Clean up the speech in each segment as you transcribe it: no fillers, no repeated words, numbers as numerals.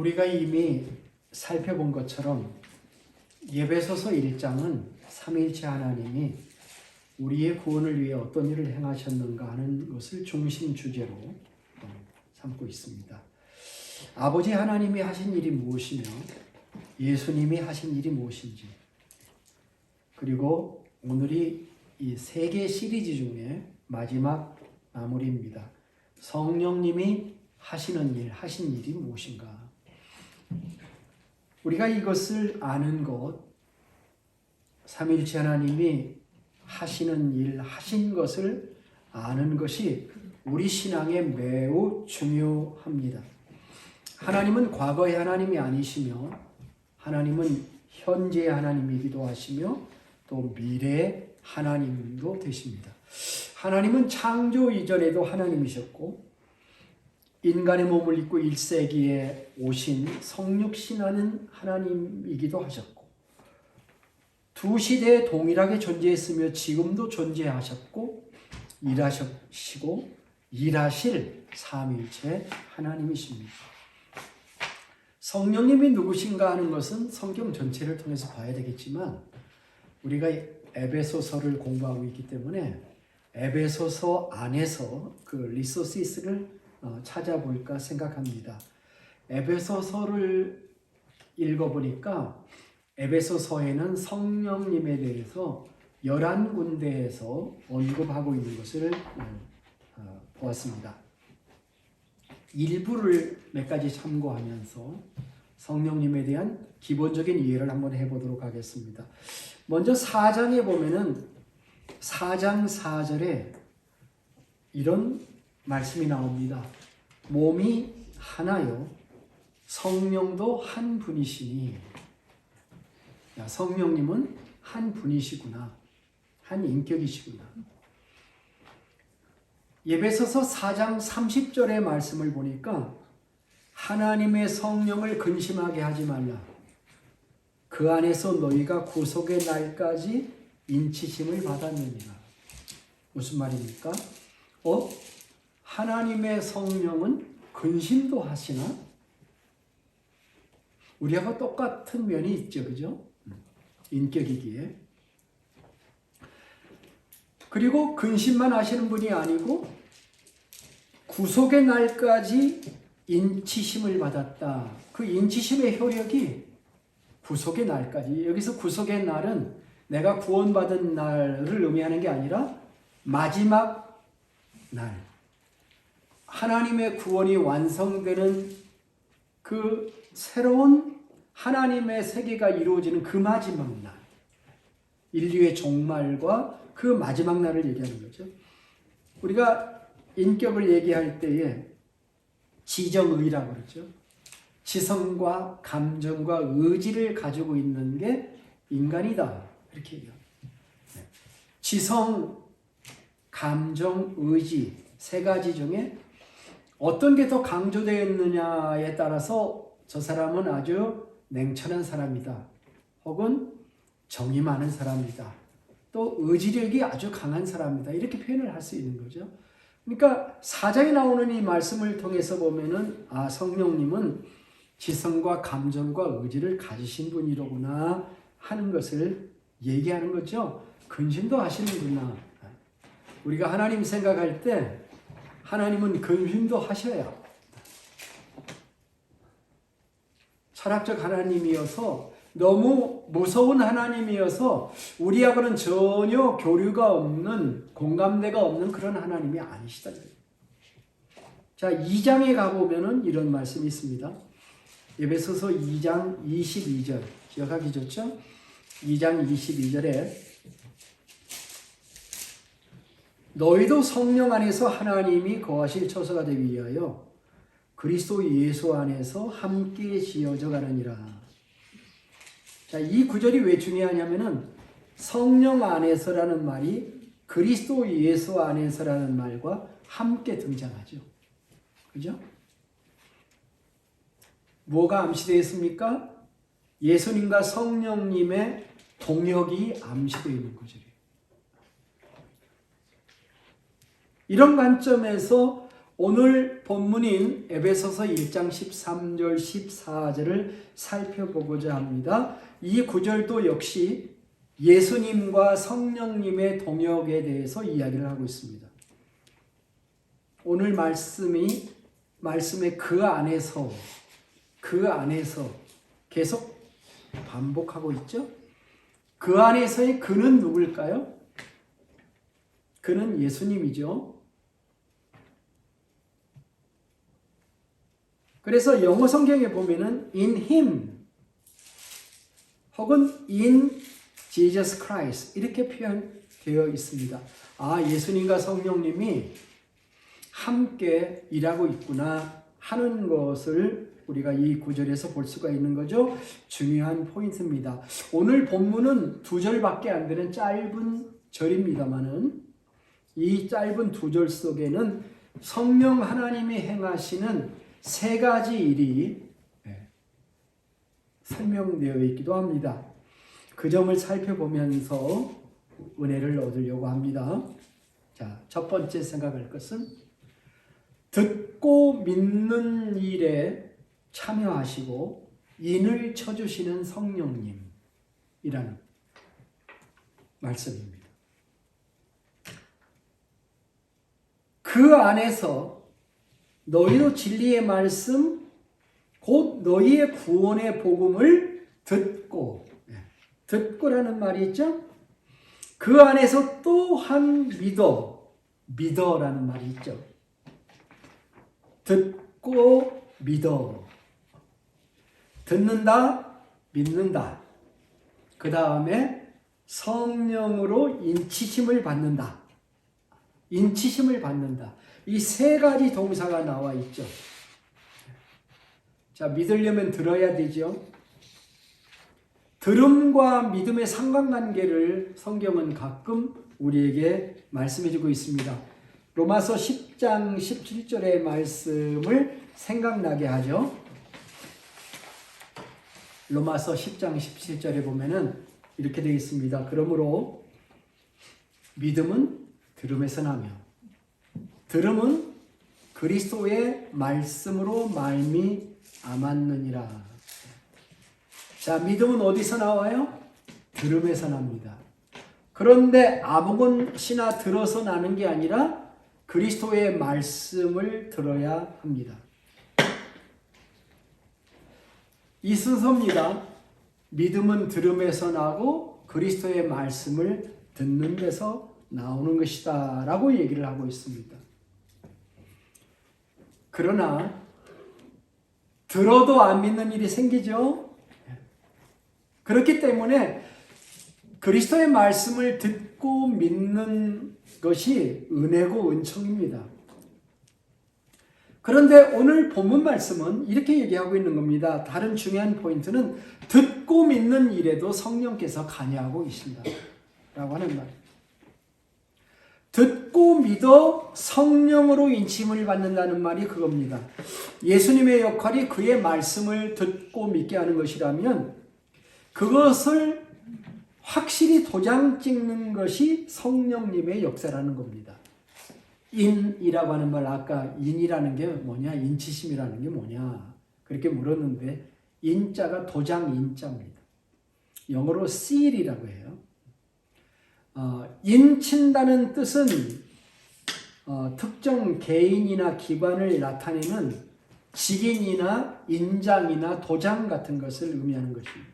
우리가 이미 살펴본 것처럼 에베소서 1장은 삼위일체 하나님이 우리의 구원을 위해 어떤 일을 행하셨는가 하는 것을 중심 주제로 삼고 있습니다. 아버지 하나님이 하신 일이 무엇이며 예수님이 하신 일이 무엇인지, 그리고 오늘이 이 세 개 시리즈 중에 마지막 마무리입니다. 성령님이 하시는 일, 하신 일이 무엇인가? 우리가 이것을 아는 것, 삼위일체 하나님이 하시는 일, 하신 것을 아는 것이 우리 신앙에 매우 중요합니다. 하나님은 과거의 하나님이 아니시며 하나님은 현재의 하나님이기도 하시며 또 미래의 하나님도 되십니다. 하나님은 창조 이전에도 하나님이셨고 인간의 몸을 입고 1세기에 오신 성육신하는 하나님이기도 하셨고 두 시대에 동일하게 존재했으며 지금도 존재하셨고 일하시고 일하실 삼위일체 하나님이십니다. 성령님이 누구신가 하는 것은 성경 전체를 통해서 봐야 되겠지만 우리가 에베소서를 공부하고 있기 때문에 에베소서 안에서 그 리소시스를 찾아볼까 생각합니다. 에베소서를 읽어보니까 에베소서에는 성령님에 대해서 11군데에서 언급하고 있는 것을 보았습니다. 일부를 몇 가지 참고하면서 성령님에 대한 기본적인 이해를 한번 해보도록 하겠습니다. 먼저 4장에 보면은 4장 4절에 이런 말씀이 나옵니다. 몸이 하나요 성령도 한 분이시니. 야, 성령님은 한 분이시구나. 한 인격이시구나. 에베소서 4장 30절의 말씀을 보니까 하나님의 성령을 근심하게 하지 말라. 그 안에서 너희가 구속의 날까지 인치심을 받았느니라. 무슨 말입니까? 하나님의 성령은 근심도 하시나? 우리하고 똑같은 면이 있죠, 그죠? 인격이기에. 그리고 근심만 하시는 분이 아니고 구속의 날까지 인치심을 받았다. 그 인치심의 효력이 구속의 날까지. 여기서 구속의 날은 내가 구원받은 날을 의미하는 게 아니라 마지막 날. 하나님의 구원이 완성되는 그 새로운 하나님의 세계가 이루어지는 그 마지막 날. 인류의 종말과 그 마지막 날을 얘기하는 거죠. 우리가 인격을 얘기할 때에 지정의라고 그러죠. 지성과 감정과 의지를 가지고 있는 게 인간이다. 이렇게 얘기합니다. 지성, 감정, 의지 세 가지 중에 어떤 게 더 강조되어 있느냐에 따라서 저 사람은 아주 냉철한 사람이다. 혹은 정이 많은 사람이다. 또 의지력이 아주 강한 사람이다. 이렇게 표현을 할 수 있는 거죠. 그러니까 4장에 나오는 이 말씀을 통해서 보면은 성령님은 지성과 감정과 의지를 가지신 분이로구나 하는 것을 얘기하는 거죠. 근심도 하시는구나. 우리가 하나님 생각할 때 하나님은 근심도 하셔야 철학적 하나님이어서 너무 무서운 하나님이어서 우리하고는 전혀 교류가 없는 공감대가 없는 그런 하나님이 아니시다. 자, 2장에 가보면은 이런 말씀이 있습니다. 에베소서 2장 22절 기억하기 좋죠? 2장 22절에 너희도 성령 안에서 하나님이 거하실 처소가 되기 위하여 그리스도 예수 안에서 함께 지어져 가느니라. 자, 이 구절이 왜 중요하냐면은 성령 안에서라는 말이 그리스도 예수 안에서라는 말과 함께 등장하죠. 그죠? 뭐가 암시되어 있습니까? 예수님과 성령님의 동역이 암시되어 있는 구절이에요. 이런 관점에서 오늘 본문인 에베소서 1장 13절 14절을 살펴보고자 합니다. 이 구절도 역시 예수님과 성령님의 동역에 대해서 이야기를 하고 있습니다. 오늘 말씀의 그 안에서 계속 반복하고 있죠. 그 안에서의 그는 누굴까요? 그는 예수님이죠. 그래서 영어 성경에 보면은 in him 혹은 in Jesus Christ 이렇게 표현되어 있습니다. 아, 예수님과 성령님이 함께 일하고 있구나 하는 것을 우리가 이 구절에서 볼 수가 있는 거죠. 중요한 포인트입니다. 오늘 본문은 2절밖에 안 되는 짧은 절입니다만은 이 짧은 2절 속에는 성령 하나님이 행하시는 3가지 일이 설명되어 있기도 합니다. 그 점을 살펴보면서 은혜를 얻으려고 합니다. 자, 첫 번째 생각할 것은 듣고 믿는 일에 참여하시고 인을 쳐주시는 성령님이라는 말씀입니다. 그 안에서 너희도 진리의 말씀 곧 너희의 구원의 복음을 듣고라는 말이 있죠. 그 안에서 또한 믿어라는 말이 있죠. 듣고 믿어. 듣는다, 믿는다. 그 다음에 성령으로 인치심을 받는다. 인치심을 받는다. 이 3가지 동사가 나와 있죠. 자, 믿으려면 들어야 되죠. 들음과 믿음의 상관관계를 성경은 가끔 우리에게 말씀해주고 있습니다. 로마서 10장 17절의 말씀을 생각나게 하죠. 로마서 10장 17절에 보면은 이렇게 되어 있습니다. 그러므로 믿음은 들음에서 나며 들음은 그리스도의 말씀으로 말미암았느니라. 자, 믿음은 어디서 나와요? 들음에서 납니다. 그런데 아무것이나 들어서 나는 게 아니라 그리스도의 말씀을 들어야 합니다. 이 순서입니다. 믿음은 들음에서 나고 그리스도의 말씀을 듣는 데서 나오는 것이다 라고 얘기를 하고 있습니다. 그러나 들어도 안 믿는 일이 생기죠. 그렇기 때문에 그리스도의 말씀을 듣고 믿는 것이 은혜고 은총입니다. 그런데 오늘 본문 말씀은 이렇게 얘기하고 있는 겁니다. 다른 중요한 포인트는 듣고 믿는 일에도 성령께서 관여하고 계신다 라고 하는 말입니다. 듣고 믿어 성령으로 인침을 받는다는 말이 그겁니다. 예수님의 역할이 그의 말씀을 듣고 믿게 하는 것이라면 그것을 확실히 도장 찍는 것이 성령님의 역사라는 겁니다. 인이라고 하는 말, 아까 인이라는 게 뭐냐, 인치심이라는 게 뭐냐 그렇게 물었는데 인자가 도장 인자입니다. 영어로 seal이라고 해요. 인친다는 뜻은 특정 개인이나 기관을 나타내는 직인이나 인장이나 도장 같은 것을 의미하는 것입니다.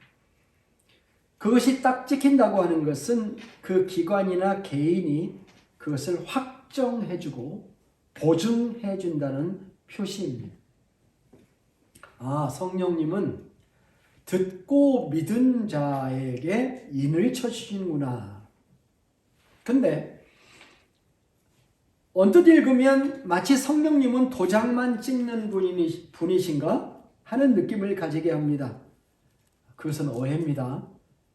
그것이 딱 찍힌다고 하는 것은 그 기관이나 개인이 그것을 확정해주고 보증해준다는 표시입니다. 아, 성령님은 듣고 믿은 자에게 인을 쳐주시는구나. 근데 언뜻 읽으면 마치 성령님은 도장만 찍는 분이신가 하는 느낌을 가지게 합니다. 그것은 오해입니다.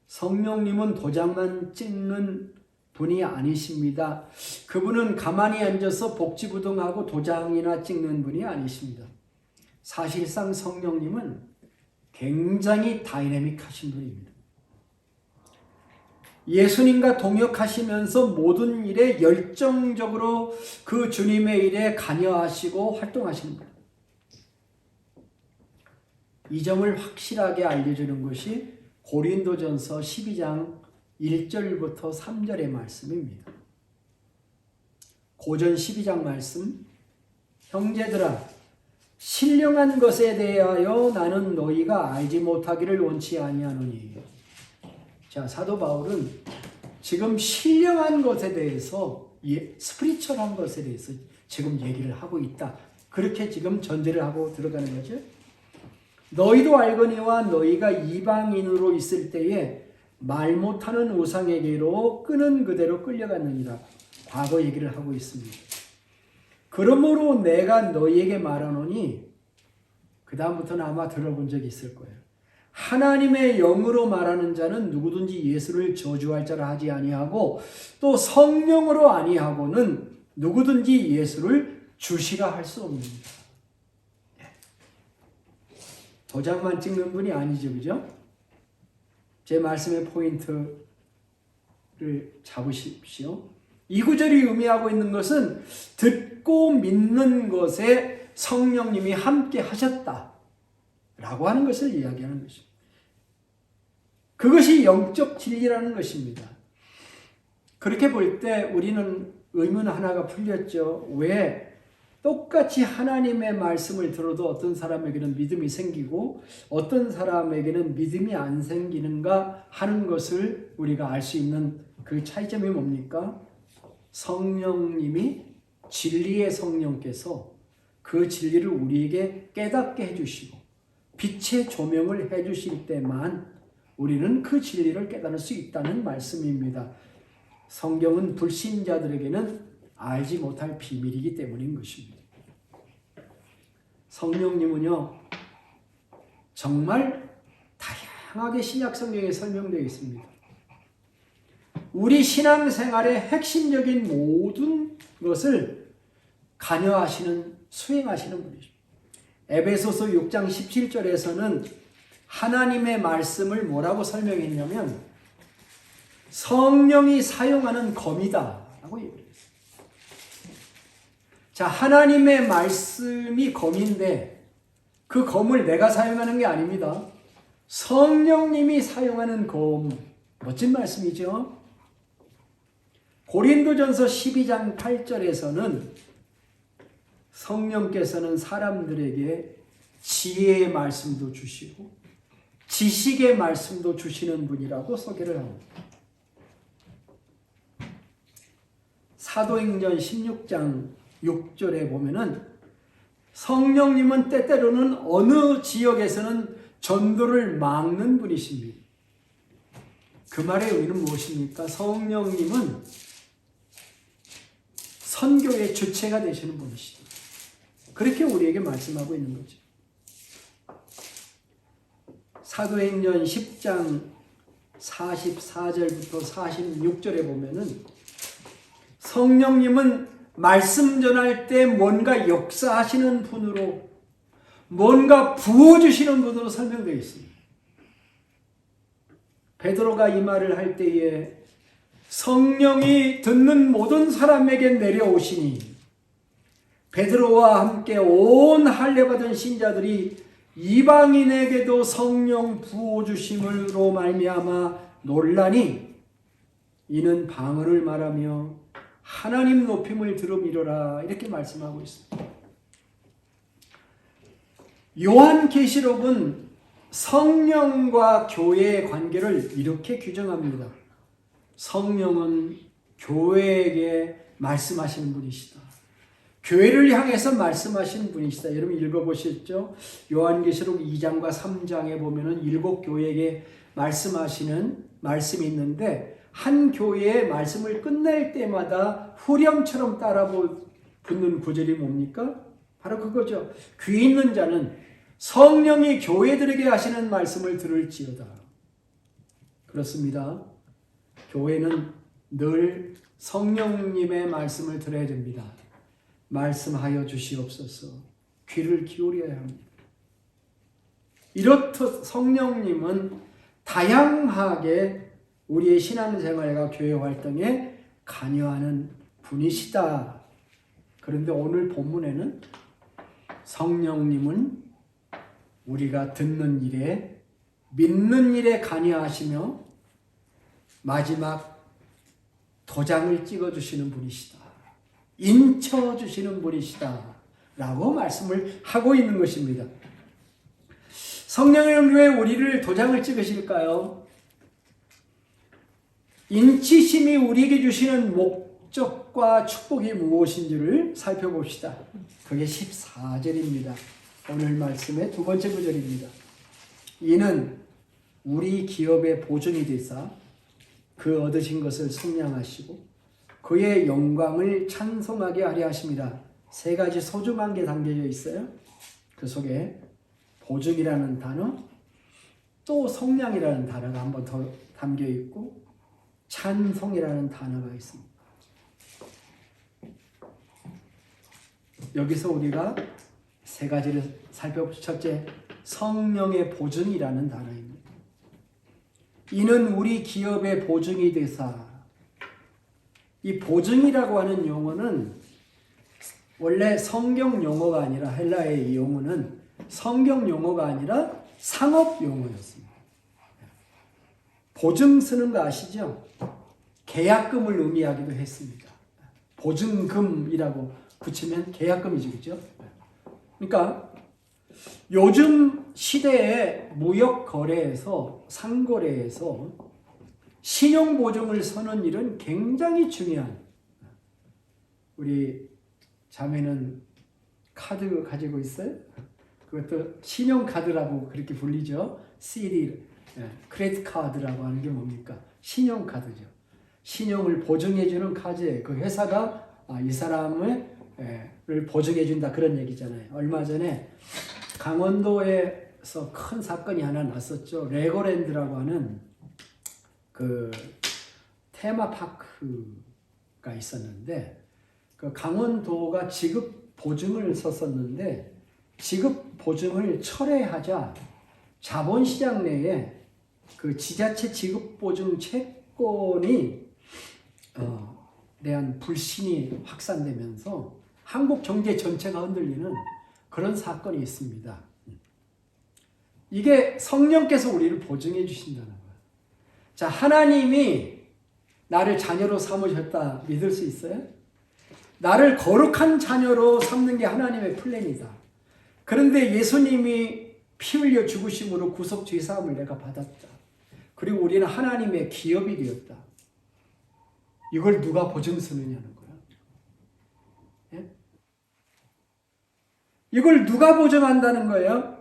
성령님은 도장만 찍는 분이 아니십니다. 그분은 가만히 앉아서 복지부동하고 도장이나 찍는 분이 아니십니다. 사실상 성령님은 굉장히 다이내믹하신 분입니다. 예수님과 동역하시면서 모든 일에 열정적으로 그 주님의 일에 관여하시고 활동하시는 거예요. 이 점을 확실하게 알려주는 것이 고린도전서 12장 1절부터 3절의 말씀입니다. 고전 12장 말씀, 형제들아 신령한 것에 대하여 나는 너희가 알지 못하기를 원치 아니하노니. 자, 사도 바울은 지금 신령한 것에 대해서, 스피리추얼한 것에 대해서 지금 얘기를 하고 있다. 그렇게 지금 전제를 하고 들어가는 거죠. 너희도 알거니와 너희가 이방인으로 있을 때에 말 못하는 우상에게로 끄는 그대로 끌려갔느니라. 과거 얘기를 하고 있습니다. 그러므로 내가 너희에게 말하노니, 그 다음부터는 아마 들어본 적이 있을 거예요. 하나님의 영으로 말하는 자는 누구든지 예수를 저주할 자라 하지 아니하고 또 성령으로 아니하고는 누구든지 예수를 주시라 할 수 없습니다. 도장만 찍는 분이 아니죠, 그죠? 제 말씀의 포인트를 잡으십시오. 이 구절이 의미하고 있는 것은 듣고 믿는 것에 성령님이 함께 하셨다라고 하는 것을 이야기하는 것입니다. 그것이 영적 진리라는 것입니다. 그렇게 볼 때 우리는 의문 하나가 풀렸죠. 왜 똑같이 하나님의 말씀을 들어도 어떤 사람에게는 믿음이 생기고 어떤 사람에게는 믿음이 안 생기는가 하는 것을 우리가 알 수 있는 그 차이점이 뭡니까? 성령님이, 진리의 성령께서 그 진리를 우리에게 깨닫게 해주시고 빛의 조명을 해주실 때만 우리는 그 진리를 깨달을 수 있다는 말씀입니다. 성경은 불신자들에게는 알지 못할 비밀이기 때문인 것입니다. 성령님은요, 정말 다양하게 신약 성경에 설명되어 있습니다. 우리 신앙생활의 핵심적인 모든 것을 관여하시는, 수행하시는 분이십니다. 에베소서 6장 17절에서는 하나님의 말씀을 뭐라고 설명했냐면 성령이 사용하는 검이다 라고 얘기했어요. 자, 하나님의 말씀이 검인데 그 검을 내가 사용하는 게 아닙니다. 성령님이 사용하는 검. 멋진 말씀이죠. 고린도전서 12장 8절에서는 성령께서는 사람들에게 지혜의 말씀도 주시고 지식의 말씀도 주시는 분이라고 소개를 합니다. 사도행전 16장 6절에 보면은 성령님은 때때로는 어느 지역에서는 전도를 막는 분이십니다. 그 말의 의미는 무엇입니까? 성령님은 선교의 주체가 되시는 분이시다. 그렇게 우리에게 말씀하고 있는 거죠. 사도행전 10장 44절부터 46절에 보면은 성령님은 말씀 전할 때 뭔가 역사하시는 분으로, 뭔가 부어주시는 분으로 설명되어 있습니다. 베드로가 이 말을 할 때에 성령이 듣는 모든 사람에게 내려오시니 베드로와 함께 온 할례받은 신자들이 이방인에게도 성령 부어주심으로 말미암아 놀라니 이는 방언을 말하며 하나님 높임을 들음이로라 이렇게 말씀하고 있습니다. 요한계시록은 성령과 교회의 관계를 이렇게 규정합니다. 성령은 교회에게 말씀하시는 분이시다. 교회를 향해서 말씀하시는 분이시다. 여러분 읽어보셨죠? 요한계시록 2장과 3장에 보면은 7교회에게 말씀하시는 말씀이 있는데 한 교회의 말씀을 끝낼 때마다 후렴처럼 따라 붙는 구절이 뭡니까? 바로 그거죠. 귀 있는 자는 성령이 교회들에게 하시는 말씀을 들을지어다. 그렇습니다. 교회는 늘 성령님의 말씀을 들어야 됩니다. 말씀하여 주시옵소서. 귀를 기울여야 합니다. 이렇듯 성령님은 다양하게 우리의 신앙생활과 교회 활동에 관여하는 분이시다. 그런데 오늘 본문에는 성령님은 우리가 듣는 일에, 믿는 일에 관여하시며 마지막 도장을 찍어주시는 분이시다. 인쳐주시는 분이시다. 라고 말씀을 하고 있는 것입니다. 성령은 왜 우리를 도장을 찍으실까요? 인치심이 우리에게 주시는 목적과 축복이 무엇인지를 살펴봅시다. 그게 14절입니다. 오늘 말씀의 두 번째 구절입니다. 이는 우리 기업의 보증이 되사 그 얻으신 것을颂扬하시고 그의 영광을 찬송하게 하려 하십니다. 세 가지 소중한 게 담겨져 있어요. 그 속에 보증이라는 단어, 또颂량이라는 단어가 한 번 더 담겨 있고 찬송이라는 단어가 있습니다. 여기서 우리가 세 가지를 살펴보죠. 첫째, 성령의 보증이라는 단어입니다. 이는 우리 기업의 보증이 되사. 이 보증이라고 하는 용어는 원래 성경 용어가 아니라, 헬라의 용어는 성경 용어가 아니라 상업 용어였습니다. 보증 쓰는 거 아시죠? 계약금을 의미하기도 했습니다. 보증금이라고 붙이면 계약금이죠, 그죠? 그러니까 요즘 시대의 무역 거래에서, 상거래에서 신용 보증을 서는 일은 굉장히 중요한, 우리 자매는 카드 가지고 있어요? 그것도 신용카드라고 그렇게 불리죠. CD, 크레딧 카드라고 하는 게 뭡니까? 신용카드죠. 신용을 보증해주는 카드예요. 그 회사가 이 사람을 보증해준다, 그런 얘기잖아요. 얼마 전에 강원도에서 큰 사건이 하나 났었죠. 레고랜드라고 하는 그 테마파크가 있었는데, 그 강원도가 지급 보증을 썼었는데 지급 보증을 철회하자 자본시장 내에 그 지자체 지급 보증 채권이 대한 불신이 확산되면서 한국 경제 전체가 흔들리는 그런 사건이 있습니다. 이게 성령께서 우리를 보증해 주신다는 거예요. 자, 하나님이 나를 자녀로 삼으셨다 믿을 수 있어요? 나를 거룩한 자녀로 삼는 게 하나님의 플랜이다. 그런데 예수님이 피 흘려 죽으심으로 구속 죄사함을 내가 받았다. 그리고 우리는 하나님의 기업이 되었다. 이걸 누가 보증 서느냐는 거야. 예? 이걸 누가 보증한다는 거예요?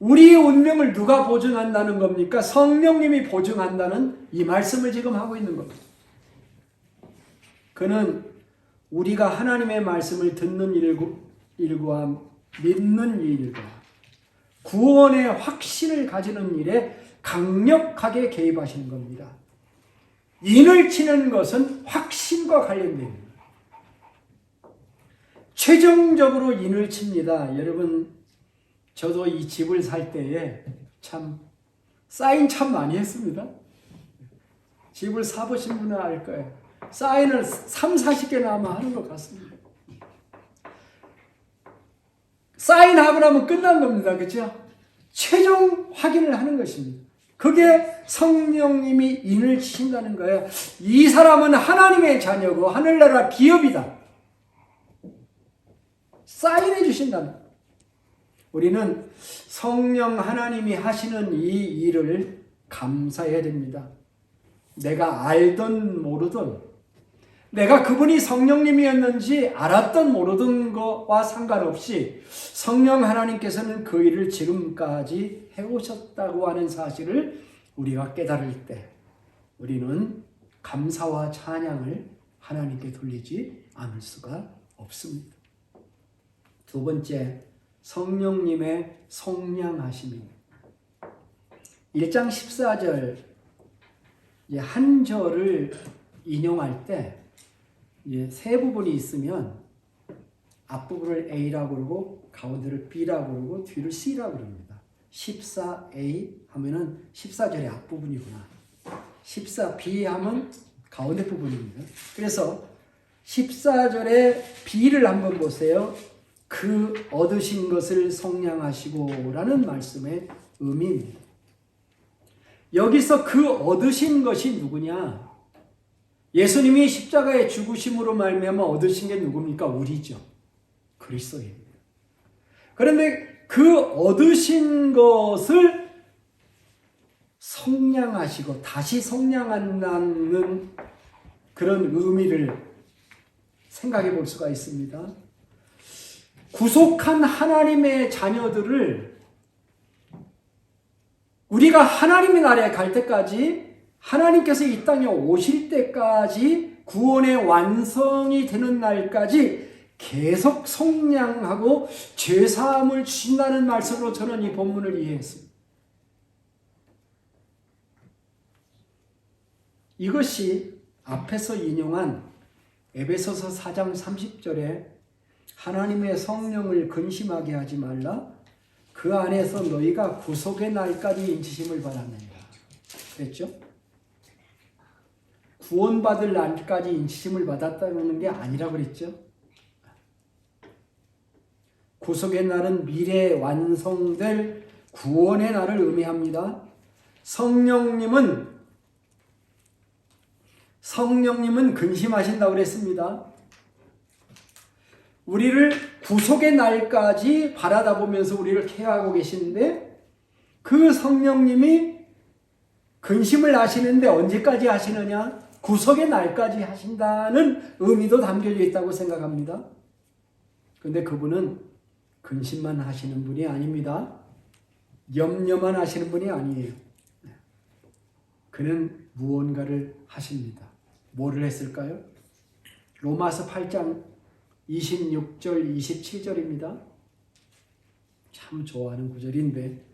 우리의 운명을 누가 보증한다는 겁니까? 성령님이 보증한다는 이 말씀을 지금 하고 있는 겁니다. 그는 우리가 하나님의 말씀을 듣는 일과 믿는 일과 구원의 확신을 가지는 일에 강력하게 개입하시는 겁니다. 인을 치는 것은 확신과 관련됩니다. 최종적으로 인을 칩니다. 여러분, 저도 이 집을 살 때에 참 사인 참 많이 했습니다. 집을 사보신 분은 알 거예요. 사인을 30-40개나 아마 하는 것 같습니다. 사인하고 나면 끝난 겁니다. 그렇죠? 최종 확인을 하는 것입니다. 그게 성령님이 인을 치신다는 거예요. 이 사람은 하나님의 자녀고 하늘나라 기업이다. 사인해 주신다는 거예요. 우리는 성령 하나님이 하시는 이 일을 감사해야 됩니다. 내가 알던 모르던, 내가 그분이 성령님이었는지 알았던 모르던 것과 상관없이 성령 하나님께서는 그 일을 지금까지 해오셨다고 하는 사실을 우리가 깨달을 때 우리는 감사와 찬양을 하나님께 돌리지 않을 수가 없습니다. 두 번째, 성령님의 속량하심입니다. 1장 14절 한 절을 인용할 때 세 부분이 있으면 앞부분을 A라고 그러고 가운데를 B라고 그러고 뒤를 C라고 그럽니다. 14A 하면은 14절의 앞부분이구나. 비하면 가운데 부분입니다. 그래서 14절의 비를 한번 보세요. 그 얻으신 것을 속량하시고 라는 말씀의 의미입니다. 여기서 그 얻으신 것이 누구냐? 예수님이 십자가의 죽으심으로 말미암아 얻으신 게 누굽니까? 우리죠. 그리스도입니다. 그런데 그 얻으신 것을 속량하시고 다시 속량한다는 그런 의미를 생각해 볼 수가 있습니다. 구속한 하나님의 자녀들을 우리가 하나님의 나라에 갈 때까지, 하나님께서 이 땅에 오실 때까지, 구원의 완성이 되는 날까지 계속 속량하고 죄사함을 주신다는 말씀으로 저는 이 본문을 이해했습니다. 이것이 앞에서 인용한 에베소서 4장 30절에 하나님의 성령을 근심하게 하지 말라. 그 안에서 너희가 구속의 날까지 인치심을 받았느니라. 그랬죠? 구원받을 날까지 인치심을 받았다는 게 아니라 그랬죠? 구속의 날은 미래에 완성될 구원의 날을 의미합니다. 성령님은 근심하신다고 그랬습니다. 우리를 구속의 날까지 바라다 보면서 우리를 케어하고 계시는데, 그 성령님이 근심을 하시는데 언제까지 하시느냐? 구속의 날까지 하신다는 의미도 담겨져 있다고 생각합니다. 그런데 그분은 근심만 하시는 분이 아닙니다. 염려만 하시는 분이 아니에요. 그는 무언가를 하십니다. 뭐를 했을까요? 로마서 8장 26절 27절입니다. 참 좋아하는 구절인데,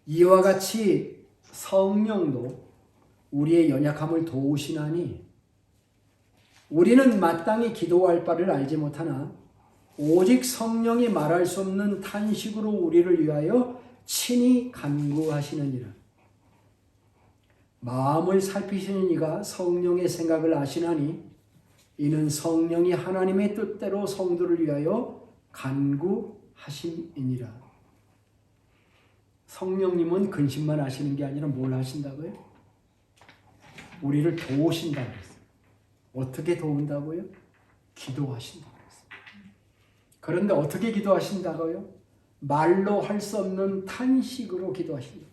이와 같이 성령도 우리의 연약함을 도우시나니 우리는 마땅히 기도할 바를 알지 못하나 오직 성령이 말할 수 없는 탄식으로 우리를 위하여 친히 간구하시느니라. 마음을 살피시는 이가 성령의 생각을 아시나니 이는 성령이 하나님의 뜻대로 성도를 위하여 간구하심이니라. 성령님은 근심만 하시는 게 아니라 뭘 하신다고요? 우리를 도우신다고 했어요. 어떻게 도운다고요? 기도하신다고 했어요. 그런데 어떻게 기도하신다고요? 말로 할 수 없는 탄식으로 기도하신다.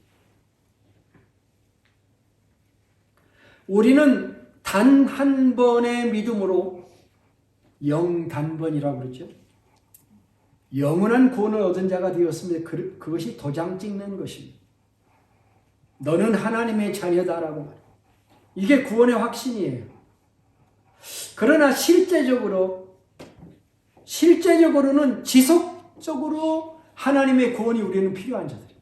우리는 단 한 번의 믿음으로 영단번이라고 그러죠. 영원한 구원을 얻은 자가 되었습니다. 그것이 도장 찍는 것입니다. 너는 하나님의 자녀다라고 말해요. 이게 구원의 확신이에요. 그러나 실제적으로는 지속적으로 하나님의 구원이 우리는 필요한 자들이에요.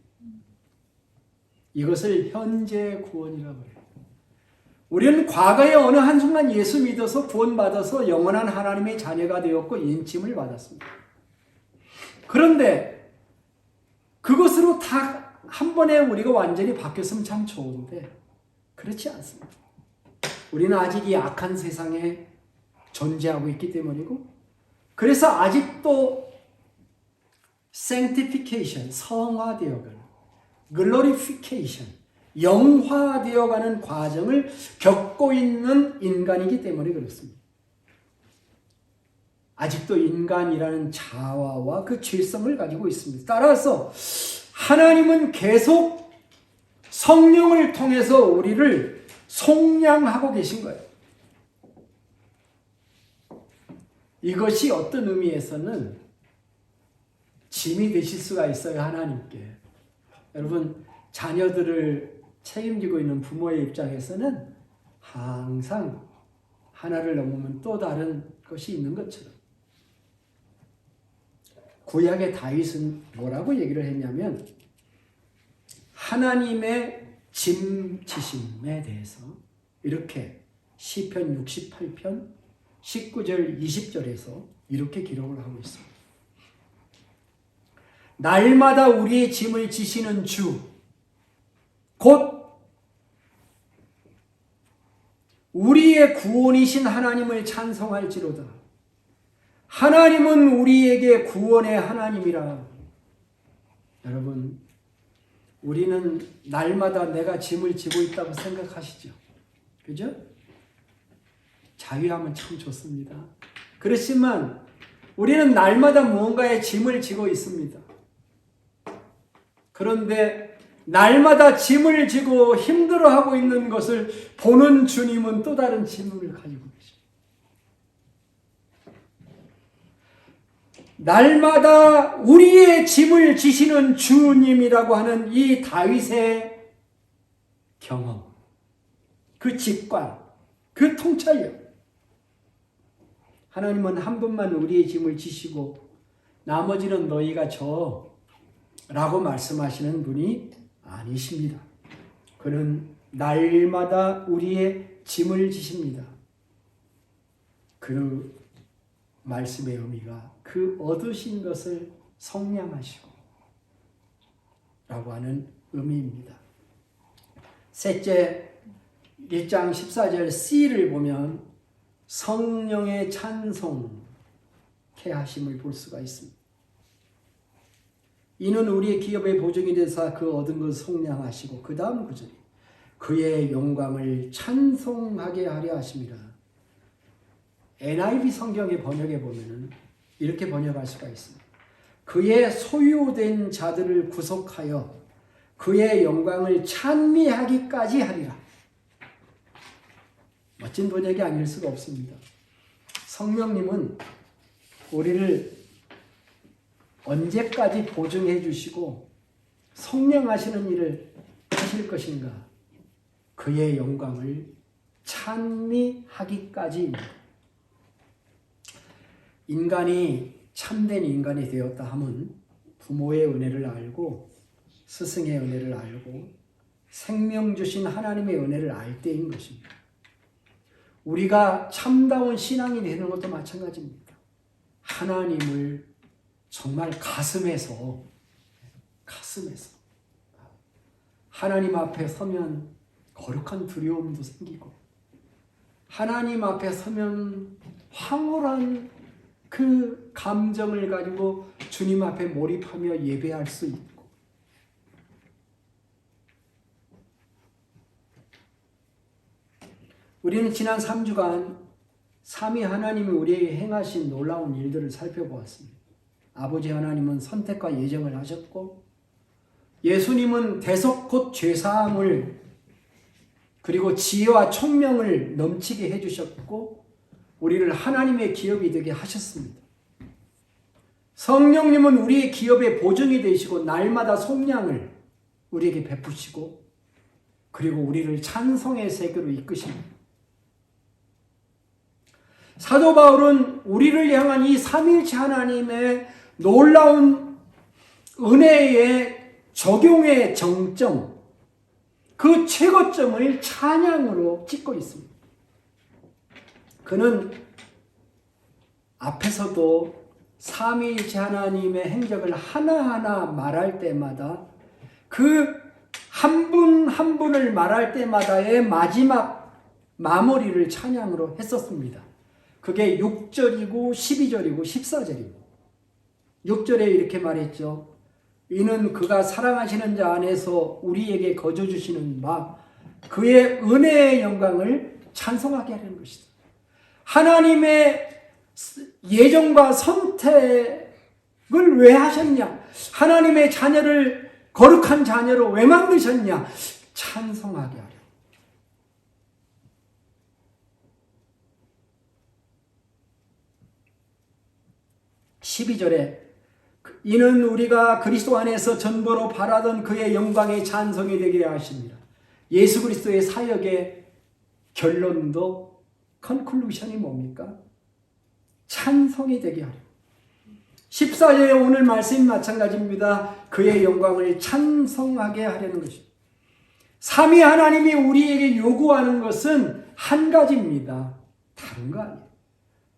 이것을 현재 구원이라고 해요. 우리는 과거에 어느 한순간 예수 믿어서 구원받아서 영원한 하나님의 자녀가 되었고 인침을 받았습니다. 그런데 그것으로 다 한 번에 우리가 완전히 바뀌었으면 참 좋은데 그렇지 않습니다. 우리는 아직 이 악한 세상에 존재하고 있기 때문이고, 그래서 아직도 sanctification, 성화되어가는, glorification, 영화되어가는 과정을 겪고 있는 인간이기 때문에 그렇습니다. 아직도 인간이라는 자아와 그 죄성을 가지고 있습니다. 따라서 하나님은 계속 성령을 통해서 우리를 속량하고 계신 거예요. 이것이 어떤 의미에서는 짐이 되실 수가 있어요, 하나님께. 여러분, 자녀들을 책임지고 있는 부모의 입장에서는 항상 하나를 넘으면 또 다른 것이 있는 것처럼. 구약의 다윗은 뭐라고 얘기를 했냐면, 하나님의 짐지심에 대해서 이렇게 시편 68편 19절 20절에서 이렇게 기록을 하고 있습니다. 날마다 우리의 짐을 지시는 주, 곧 우리의 구원이신 하나님을 찬송할지로다. 하나님은 우리에게 구원의 하나님이라. 여러분, 우리는 날마다 내가 짐을 지고 있다고 생각하시죠? 그죠? 자유하면 참 좋습니다. 그렇지만 우리는 날마다 무언가의 짐을 지고 있습니다. 그런데 날마다 짐을 지고 힘들어하고 있는 것을 보는 주님은 또 다른 짐을 가지고 계십니다. 날마다 우리의 짐을 지시는 주님이라고 하는 이 다윗의 경험, 그 직관, 그 통찰력. 하나님은 한 분만 우리의 짐을 지시고 나머지는 너희가 라고 말씀하시는 분이 아니십니다. 그는 날마다 우리의 짐을 지십니다. 그 말씀의 의미가 그 얻으신 것을 성량하시고 라고 하는 의미입니다. 셋째, 1장 14절 C를 보면 성령의 찬송케 하심을 볼 수가 있습니다. 이는 우리의 기업의 보증이 되사 그 얻은 것을 속량하시고, 그 다음 구절이 그의 영광을 찬송하게 하려 하심이라. NIV 성경의 번역에 보면은 이렇게 번역할 수가 있습니다. 그의 소유된 자들을 구속하여 그의 영광을 찬미하기까지 하리라. 멋진 번역이 아닐 수가 없습니다. 성령님은 우리를 언제까지 보증해 주시고 성령하시는 일을 하실 것인가? 그의 영광을 찬미하기까지입니다. 인간이 참된 인간이 되었다 함은 부모의 은혜를 알고 스승의 은혜를 알고 생명 주신 하나님의 은혜를 알 때인 것입니다. 우리가 참다운 신앙이 되는 것도 마찬가지입니다. 하나님을 정말 가슴에서 하나님 앞에 서면 거룩한 두려움도 생기고, 하나님 앞에 서면 황홀한 그 감정을 가지고 주님 앞에 몰입하며 예배할 수 있고, 우리는 지난 3주간 삼위 하나님이 우리에게 행하신 놀라운 일들을 살펴보았습니다. 아버지 하나님은 선택과 예정을 하셨고, 예수님은 대속 곧 죄사함을 그리고 지혜와 총명을 넘치게 해주셨고 우리를 하나님의 기업이 되게 하셨습니다. 성령님은 우리의 기업의 보증이 되시고 날마다 속량을 우리에게 베푸시고 그리고 우리를 찬송의 세계로 이끄십니다. 사도 바울은 우리를 향한 이 삼위일체 하나님의 놀라운 은혜의 적용의 정점, 그 최고점을 찬양으로 찍고 있습니다. 그는 앞에서도 삼위일체 하나님의 행적을 하나하나 말할 때마다 그 한 분 한 분을 말할 때마다의 마지막 마무리를 찬양으로 했었습니다. 그게 6절이고 12절이고 14절이고 6절에 이렇게 말했죠. 이는 그가 사랑하시는 자 안에서 우리에게 거저 주시는 바 그의 은혜의 영광을 찬송하게 하는 것이다. 하나님의 예정과 선택을 왜 하셨냐? 하나님의 자녀를 거룩한 자녀로 왜 만드셨냐? 찬송하게 하려. 12절에 이는 우리가 그리스도 안에서 전보로 바라던 그의 영광의 찬송이 되게 하십니다. 예수 그리스도의 사역의 결론도 컨클루션이 뭡니까? 찬송이 되게 하려. 14절에 오늘 말씀이 마찬가지입니다. 그의 영광을 찬송하게 하려는 것입니다. 삼위 하나님이 우리에게 요구하는 것은 한 가지입니다. 다른 거 아니에요.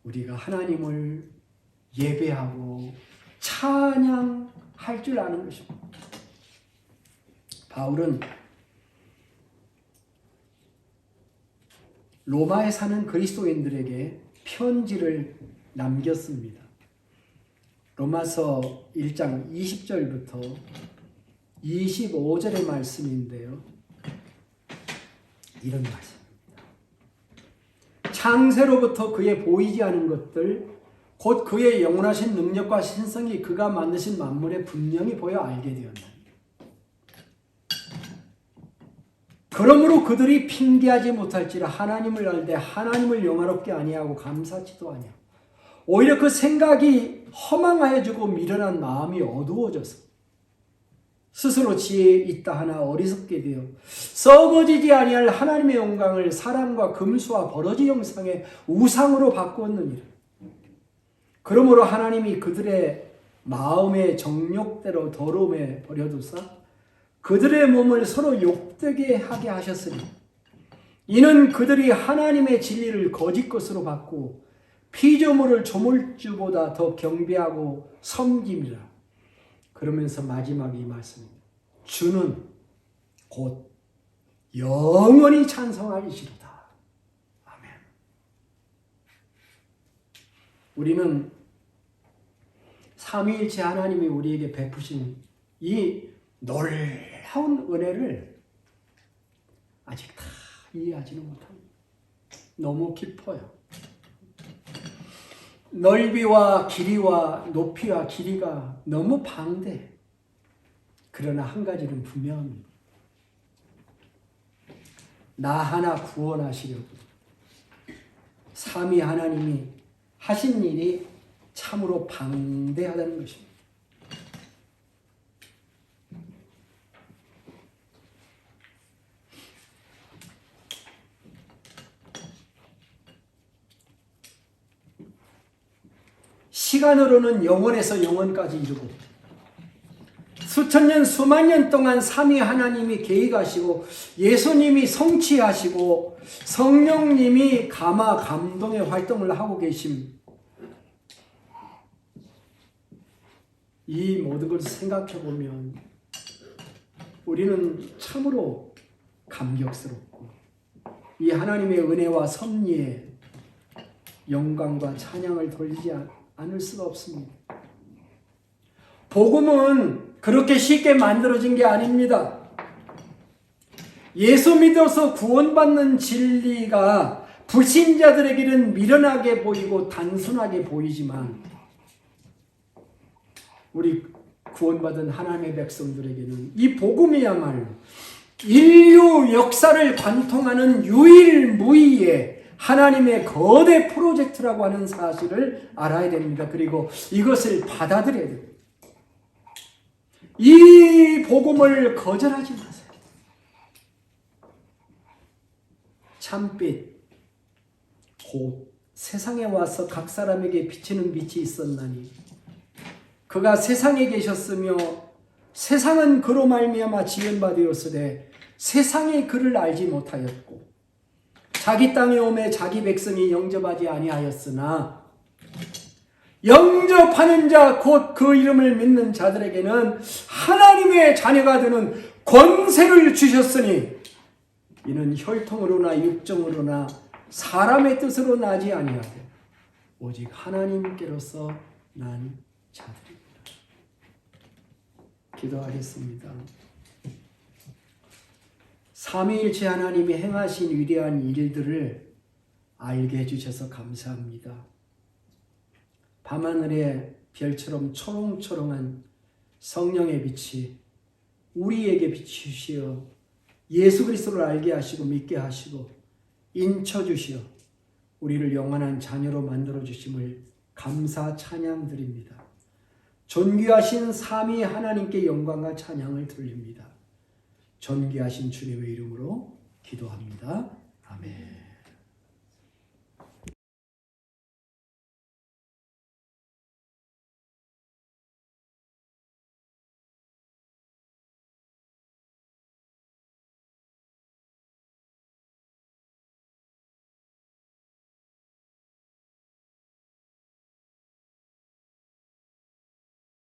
우리가 하나님을 예배하고 찬양할 줄 아는 것입니다. 바울은 로마에 사는 그리스도인들에게 편지를 남겼습니다. 로마서 1장 20절부터 25절의 말씀인데요. 이런 말씀입니다. 창세로부터 그의 보이지 않은 것들 곧 그의 영원하신 능력과 신성이 그가 만드신 만물에 분명히 보여 알게 되었나니 그러므로 그들이 핑계하지 못할지라 하나님을 알되 하나님을 영화롭게 아니하고 감사치도 아니하고 오히려 그 생각이 허망하여지고 미련한 마음이 어두워져서 스스로 지혜 있다 하나 어리석게 되어 썩어지지 아니할 하나님의 영광을 사람과 금수와 버러지 형상의 우상으로 바꾸었느니라. 그러므로 하나님이 그들의 마음의 정욕대로 더러움에 버려두사 그들의 몸을 서로 욕되게 하게 하셨으니 이는 그들이 하나님의 진리를 거짓 것으로 바꾸고 피조물을 조물주보다 더 경배하고 섬김이라. 그러면서 마지막에 이 말씀입니다. 주는 곧 영원히 찬송하시리로다. 아멘. 우리는 삼위일체 하나님이 우리에게 베푸신 이 놀라운 은혜를 아직 다 이해하지는 못합니다. 너무 깊어요. 넓이와 길이와 높이와 길이가 너무 방대해. 그러나 한 가지는 분명합니다. 나 하나 구원하시려고 삼위 하나님이 하신 일이 참으로 방대하다는 것입니다. 시간으로는 영원에서 영원까지 이르고 수천 년 수만 년 동안 삼위 하나님이 계획하시고 예수님이 성취하시고 성령님이 감화 감동의 활동을 하고 계심. 이 모든 것을 생각해 보면 우리는 참으로 감격스럽고 이 하나님의 은혜와 섭리에 영광과 찬양을 돌리지 않을 수가 없습니다. 복음은 그렇게 쉽게 만들어진 게 아닙니다. 예수 믿어서 구원받는 진리가 불신자들에게는 미련하게 보이고 단순하게 보이지만 우리 구원받은 하나님의 백성들에게는 이 복음이야말로 인류 역사를 관통하는 유일무이의 하나님의 거대 프로젝트라고 하는 사실을 알아야 됩니다. 그리고 이것을 받아들여야 됩니다. 이 복음을 거절하지 마세요. 참빛 곧 세상에 와서 각 사람에게 비치는 빛이 있었나니 그가 세상에 계셨으며 세상은 그로 말미암아 지은 바 되었으되 세상이 그를 알지 못하였고 자기 땅에 오매 자기 백성이 영접하지 아니하였으나 영접하는 자 곧 그 이름을 믿는 자들에게는 하나님의 자녀가 되는 권세를 주셨으니 이는 혈통으로나 육정으로나 사람의 뜻으로 나지 아니하되 오직 하나님께로서 난 자들입니다. 기도하겠습니다. 삼위일체 하나님이 행하신 위대한 일들을 알게 해주셔서 감사합니다. 밤하늘의 별처럼 초롱초롱한 성령의 빛이 우리에게 비추시어 예수 그리스도를 알게 하시고 믿게 하시고 인쳐주시어 우리를 영원한 자녀로 만들어주심을 감사 찬양드립니다. 존귀하신 삼위 하나님께 영광과 찬양을 돌립니다. 존귀하신 주님의 이름으로 기도합니다.